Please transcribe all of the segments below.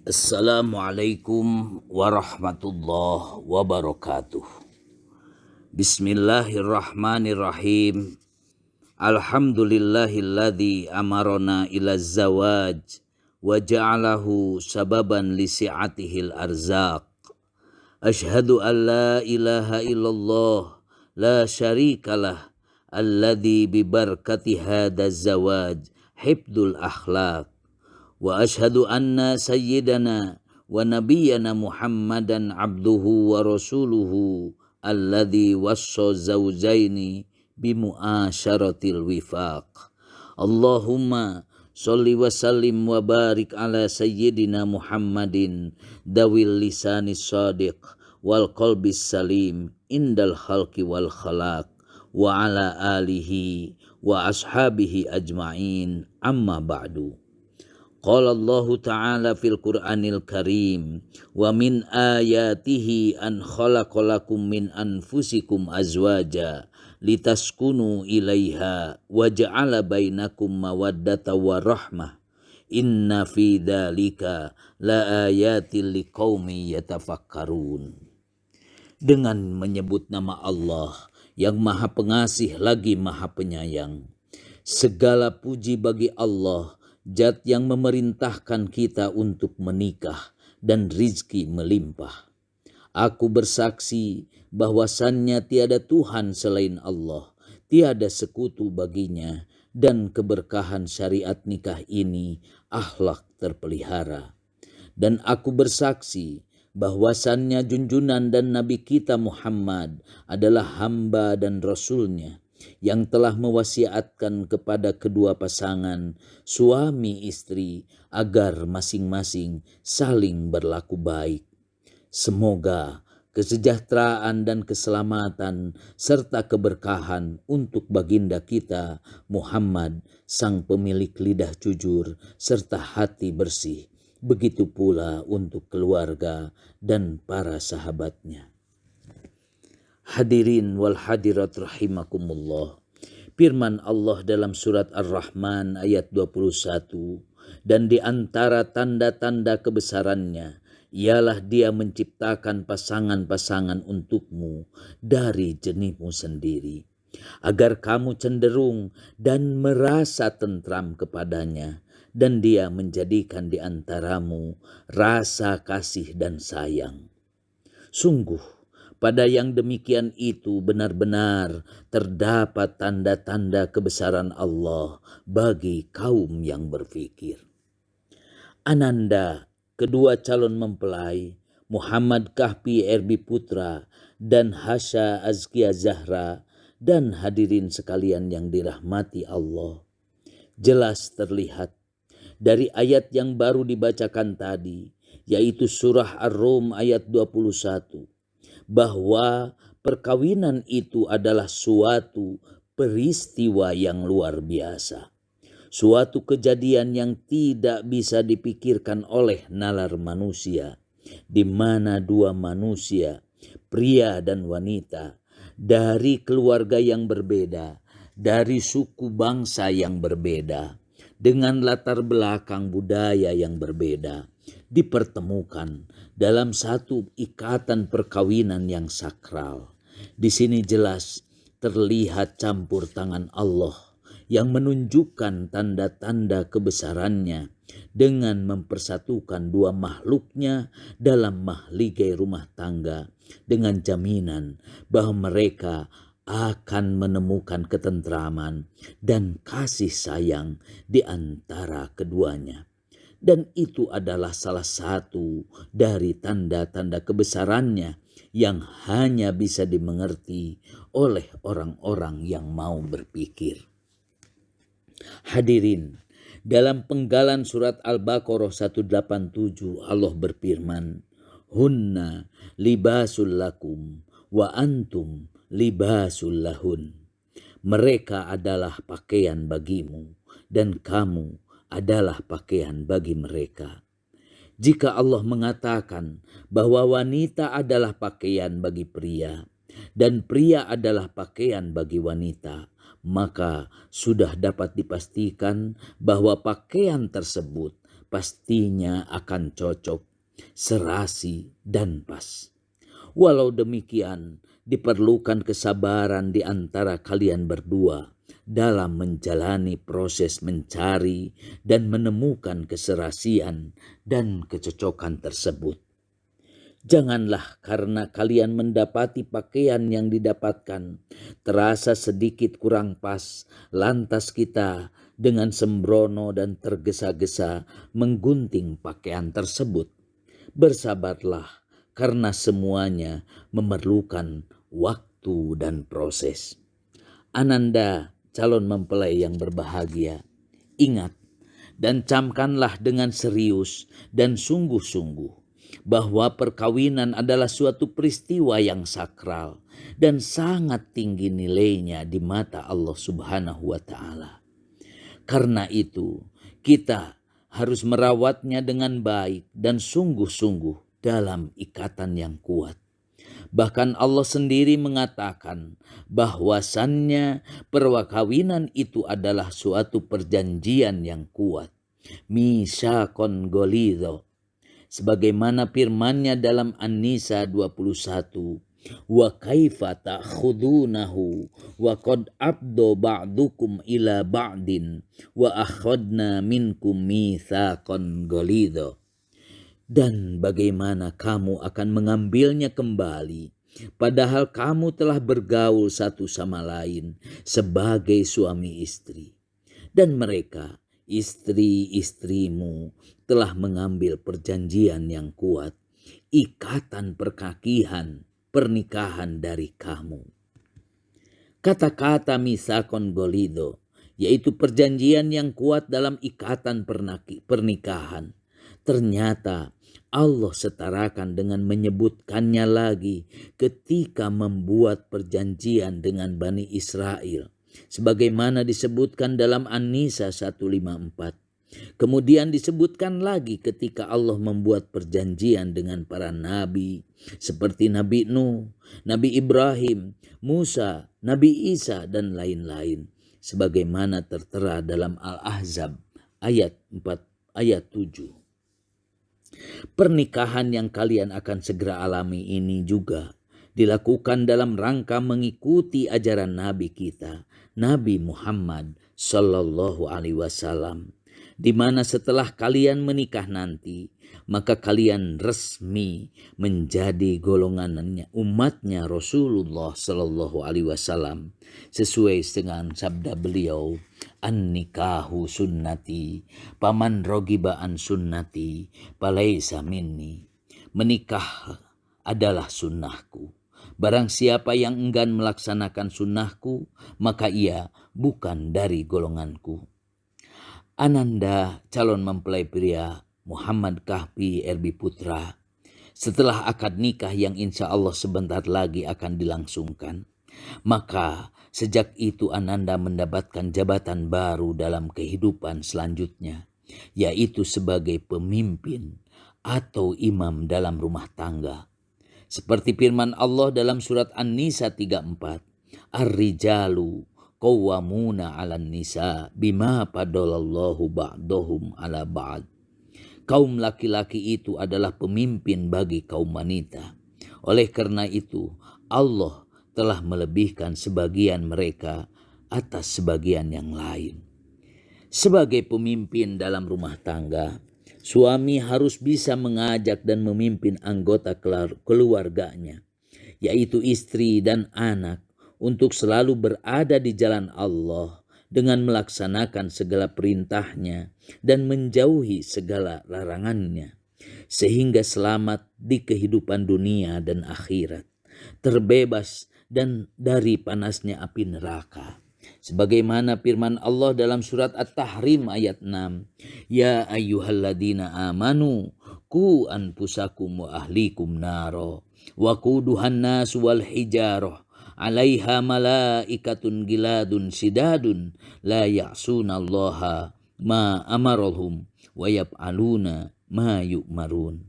Assalamualaikum warahmatullahi wabarakatuh. Bismillahirrahmanirrahim. Alhamdulillahilladzi amarona ila zawaj wa ja'alahu sababan li si'atihil arzaq. Ashhadu an la ilaha illallah la syarikalah alladzi bibarkati hadaz zawaj hibdul akhlaq. Wa ashhadu anna sayyidana wa nabiyyana Muhammadan abduhu wa rasuluhu alladhi wassa zawjaini bimu'asyaratil wifaq. Allahumma sholli wa sallim wa barik ala sayyidina Muhammadin dawil lisanis sadiq wal qalbis salim indal khalqi wal khalaq wa ala alihi wa ashabihi ajma'in amma ba'du. Qala Allah Ta'ala fil Qur'anil Karim wa min ayatihi an khalaqalakum min anfusikum azwaja litaskunu ilaiha wa ja'ala bainakum mawaddata wa rahmah inna fi dzalika la ayatil liqaumi yatafakkarun. Dengan menyebut nama Allah yang Maha Pengasih lagi Maha Penyayang, segala puji bagi Allah, Zat yang memerintahkan kita untuk menikah dan rizki melimpah. Aku bersaksi bahwasannya tiada Tuhan selain Allah, tiada sekutu baginya, dan keberkahan syariat nikah ini akhlak terpelihara. Dan aku bersaksi bahwasannya junjunan dan Nabi kita Muhammad adalah hamba dan Rasulnya yang telah mewasiatkan kepada kedua pasangan suami istri agar masing-masing saling berlaku baik. Semoga kesejahteraan dan keselamatan serta keberkahan untuk baginda kita Muhammad, sang pemilik lidah jujur serta hati bersih, begitu pula untuk keluarga dan para sahabatnya. Hadirin wal hadirat rahimakumullah. Firman Allah dalam surat Ar-Rahman ayat 21, dan di antara tanda-tanda kebesarannya ialah Dia menciptakan pasangan-pasangan untukmu dari jenismu sendiri, agar kamu cenderung dan merasa tentram kepadanya, dan Dia menjadikan di antaramu rasa kasih dan sayang. Sungguh pada yang demikian itu benar-benar terdapat tanda-tanda kebesaran Allah bagi kaum yang berfikir. Ananda, kedua calon mempelai, Muhammad Kahfi Erbi Putra dan Hasya Azkia Zahra, dan hadirin sekalian yang dirahmati Allah, jelas terlihat dari ayat yang baru dibacakan tadi, yaitu surah Ar-Rum ayat 21, bahwa perkawinan itu adalah suatu peristiwa yang luar biasa, suatu kejadian yang tidak bisa dipikirkan oleh nalar manusia, di mana dua manusia, pria dan wanita, dari keluarga yang berbeda, dari suku bangsa yang berbeda, dengan latar belakang budaya yang berbeda, dipertemukan dalam satu ikatan perkawinan yang sakral. Di sini jelas terlihat campur tangan Allah yang menunjukkan tanda-tanda kebesarannya dengan mempersatukan dua makhluknya dalam mahligai rumah tangga dengan jaminan bahwa mereka akan menemukan ketentraman dan kasih sayang di antara keduanya. Dan itu adalah salah satu dari tanda-tanda kebesarannya yang hanya bisa dimengerti oleh orang-orang yang mau berpikir. Hadirin, dalam penggalan surat Al-Baqarah 187 Allah berfirman, "Hunna libasul lakum wa antum libasul lahun." Mereka adalah pakaian bagimu dan kamu adalah pakaian bagi mereka. Jika Allah mengatakan bahwa wanita adalah pakaian bagi pria dan pria adalah pakaian bagi wanita, maka sudah dapat dipastikan bahwa pakaian tersebut pastinya akan cocok, serasi, dan pas. Walau demikian, diperlukan kesabaran di antara kalian berdua dalam menjalani proses mencari dan menemukan keserasian dan kecocokan tersebut. Janganlah karena kalian mendapati pakaian yang didapatkan terasa sedikit kurang pas, lantas kita dengan sembrono dan tergesa-gesa menggunting pakaian tersebut. Bersabarlah karena semuanya memerlukan waktu dan proses. Ananda, calon mempelai yang berbahagia, ingat dan camkanlah dengan serius dan sungguh-sungguh bahwa perkawinan adalah suatu peristiwa yang sakral dan sangat tinggi nilainya di mata Allah Subhanahu wa Ta'ala. Karena itu, kita harus merawatnya dengan baik dan sungguh-sungguh dalam ikatan yang kuat. Bahkan Allah sendiri mengatakan bahwasannya perkawinan itu adalah suatu perjanjian yang kuat. Misaqon golidho. Sebagaimana firman-Nya dalam An-Nisa 21, wa kaifa ta'khudunahu wa qad abdo ba'dukum ila ba'din wa akhadna minkum mitsaqan ghalidha. Dan bagaimana kamu akan mengambilnya kembali padahal kamu telah bergaul satu sama lain sebagai suami istri, dan mereka istri-istrimu telah mengambil perjanjian yang kuat, ikatan pernikahan dari kamu. Kata-kata misakon golido, yaitu perjanjian yang kuat dalam ikatan pernikahan, ternyata Allah setarakan dengan menyebutkannya lagi ketika membuat perjanjian dengan Bani Israel, sebagaimana disebutkan dalam An-Nisa 154. Kemudian disebutkan lagi ketika Allah membuat perjanjian dengan para nabi seperti Nabi Nuh, Nabi Ibrahim, Musa, Nabi Isa, dan lain-lain, sebagaimana tertera dalam Al-Ahzab ayat 7. Pernikahan yang kalian akan segera alami ini juga dilakukan dalam rangka mengikuti ajaran Nabi kita, Nabi Muhammad Sallallahu Alaihi Wasallam, di mana setelah kalian menikah nanti, maka kalian resmi menjadi golongannya, umatnya Rasulullah Sallallahu Alaihi Wasallam, sesuai dengan sabda beliau, an-nikahu sunnati, paman rogiba an sunnati, palaisa minni. Menikah adalah sunnahku. Barang siapa yang enggan melaksanakan sunnahku, maka ia bukan dari golonganku. Ananda, calon mempelai pria Muhammad Kahfi Erbi Putra, setelah akad nikah yang insya Allah sebentar lagi akan dilangsungkan, maka sejak itu Ananda mendapatkan jabatan baru dalam kehidupan selanjutnya, yaitu sebagai pemimpin atau imam dalam rumah tangga. Seperti firman Allah dalam surat An-Nisa 34, Ar-rijalu qawwamuna 'alan nisa bima fadalallahu ba'dahum 'ala ba'd. Kaum laki-laki itu adalah pemimpin bagi kaum wanita. Oleh karena itu, Allah telah melebihkan sebagian mereka atas sebagian yang lain. Sebagai pemimpin dalam rumah tangga, suami harus bisa mengajak dan memimpin anggota keluarganya, yaitu istri dan anak, untuk selalu berada di jalan Allah dengan melaksanakan segala perintahnya dan menjauhi segala larangannya, sehingga selamat di kehidupan dunia dan akhirat, terbebas dan dari panasnya api neraka. Sebagaimana firman Allah dalam surat At-Tahrim ayat 6, Ya ayyuhalladzina amanu ku anfusakum wa ahlikum naro wa quduhan nas wal hijarah 'alaiha malaikatun giladun sidadun la ya'sunallaha ma amarahum wa yaf'aluna ma yu'marun.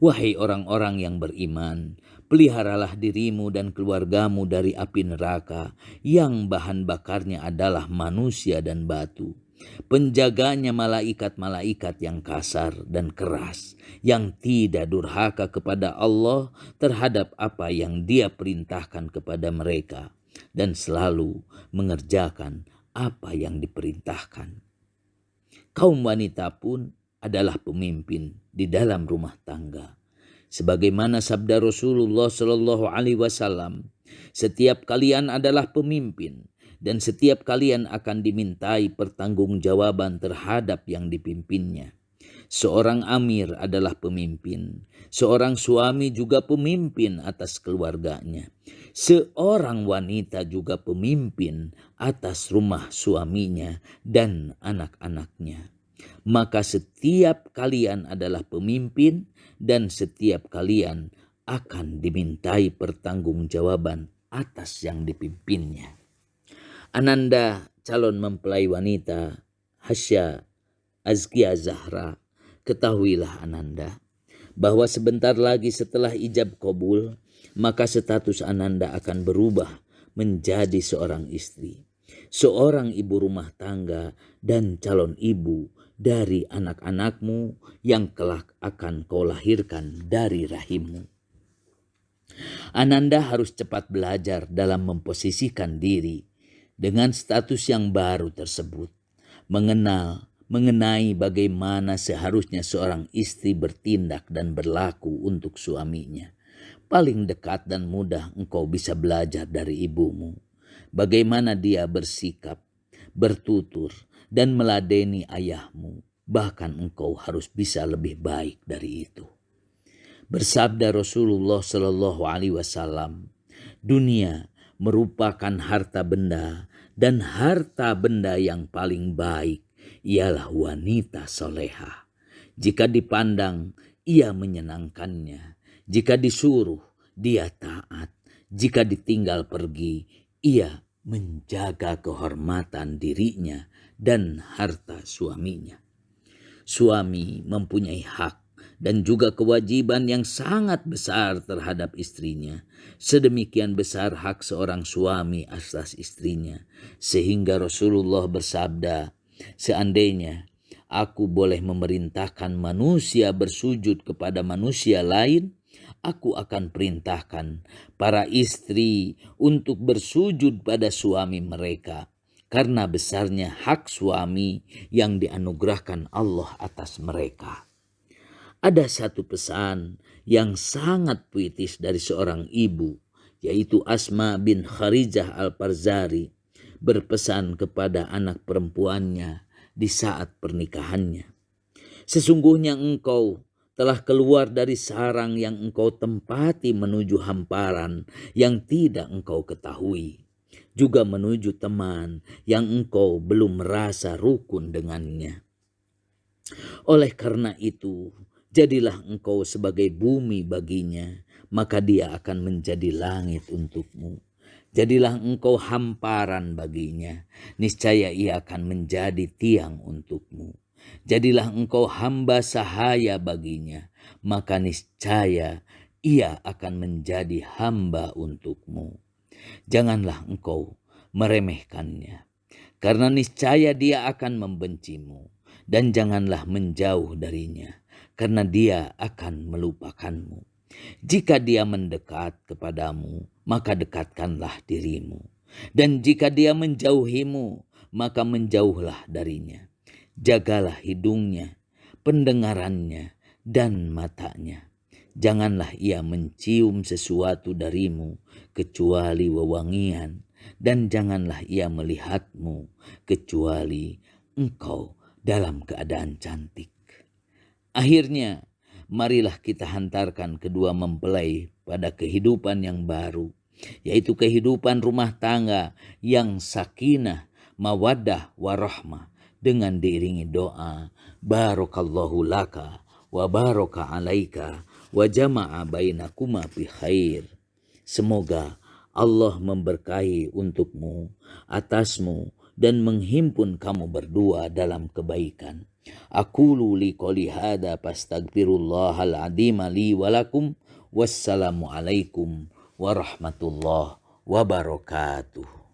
Wahai orang-orang yang beriman, peliharalah dirimu dan keluargamu dari api neraka yang bahan bakarnya adalah manusia dan batu. penjaganya malaikat-malaikat yang kasar dan keras, yang tidak durhaka kepada Allah terhadap apa yang Dia perintahkan kepada mereka, dan selalu mengerjakan apa yang diperintahkan. Kaum wanita pun adalah pemimpin di dalam rumah tangga. Sebagaimana sabda Rasulullah Shallallahu Alaihi Wasallam, setiap kalian adalah pemimpin dan setiap kalian akan dimintai pertanggungjawaban terhadap yang dipimpinnya. Seorang amir adalah pemimpin, seorang suami juga pemimpin atas keluarganya, seorang wanita juga pemimpin atas rumah suaminya dan anak-anaknya. Maka setiap kalian adalah pemimpin dan setiap kalian akan dimintai pertanggungjawaban atas yang dipimpinnya. Ananda calon mempelai wanita Hasya Azkia Zahra, ketahuilah Ananda bahwa sebentar lagi setelah ijab kabul, maka status Ananda akan berubah menjadi seorang istri, seorang ibu rumah tangga dan calon ibu dari anak-anakmu yang kelak akan kau lahirkan dari rahimmu. Ananda harus cepat belajar dalam memposisikan diri dengan status yang baru tersebut, mengenai bagaimana seharusnya seorang istri bertindak dan berlaku untuk suaminya. Paling dekat dan mudah engkau bisa belajar dari ibumu, bagaimana dia bersikap, bertutur, dan meladeni ayahmu. Bahkan engkau harus bisa lebih baik dari itu. Bersabda Rasulullah Shallallahu Alaihi Wasallam, dunia merupakan harta benda dan harta benda yang paling baik ialah wanita soleha. Jika dipandang, ia menyenangkannya. Jika disuruh, dia taat. Jika ditinggal pergi, ia menjaga kehormatan dirinya dan harta suaminya. Suami mempunyai hak dan juga kewajiban yang sangat besar terhadap istrinya. Sedemikian besar hak seorang suami atas istrinya, sehingga Rasulullah bersabda, seandainya aku boleh memerintahkan manusia bersujud kepada manusia lain, aku akan perintahkan para istri untuk bersujud pada suami mereka, karena besarnya hak suami yang dianugerahkan Allah atas mereka. Ada satu pesan yang sangat puitis dari seorang ibu, yaitu Asma bin Kharijah Al-Farzari, berpesan kepada anak perempuannya di saat pernikahannya. Sesungguhnya engkau telah keluar dari sarang yang engkau tempati menuju hamparan yang tidak engkau ketahui, juga menuju teman yang engkau belum merasa rukun dengannya. Oleh karena itu, jadilah engkau sebagai bumi baginya, maka dia akan menjadi langit untukmu. Jadilah engkau hamparan baginya, niscaya ia akan menjadi tiang untukmu. Jadilah engkau hamba sahaya baginya, maka niscaya ia akan menjadi hamba untukmu. Janganlah engkau meremehkannya, karena niscaya dia akan membencimu, dan janganlah menjauh darinya, karena dia akan melupakanmu. Jika dia mendekat kepadamu, maka dekatkanlah dirimu, dan jika dia menjauhimu, maka menjauhlah darinya. Jagalah hidungnya, pendengarannya, dan matanya. Janganlah ia mencium sesuatu darimu kecuali wewangian, dan janganlah ia melihatmu kecuali engkau dalam keadaan cantik. Akhirnya, marilah kita hantarkan kedua mempelai pada kehidupan yang baru, yaitu kehidupan rumah tangga yang sakinah, mawaddah, warahmah, dengan diiringi doa, barakallahu laka wa baraka alaika wa jama'a bainakuma bi khair. Semoga Allah memberkahi untukmu, atasmu, dan menghimpun kamu berdua dalam kebaikan. Aqulu li qouli hadza fastaghfirullahal adzim li wa lakum. Wassalamu alaikum warahmatullahi wabarakatuh.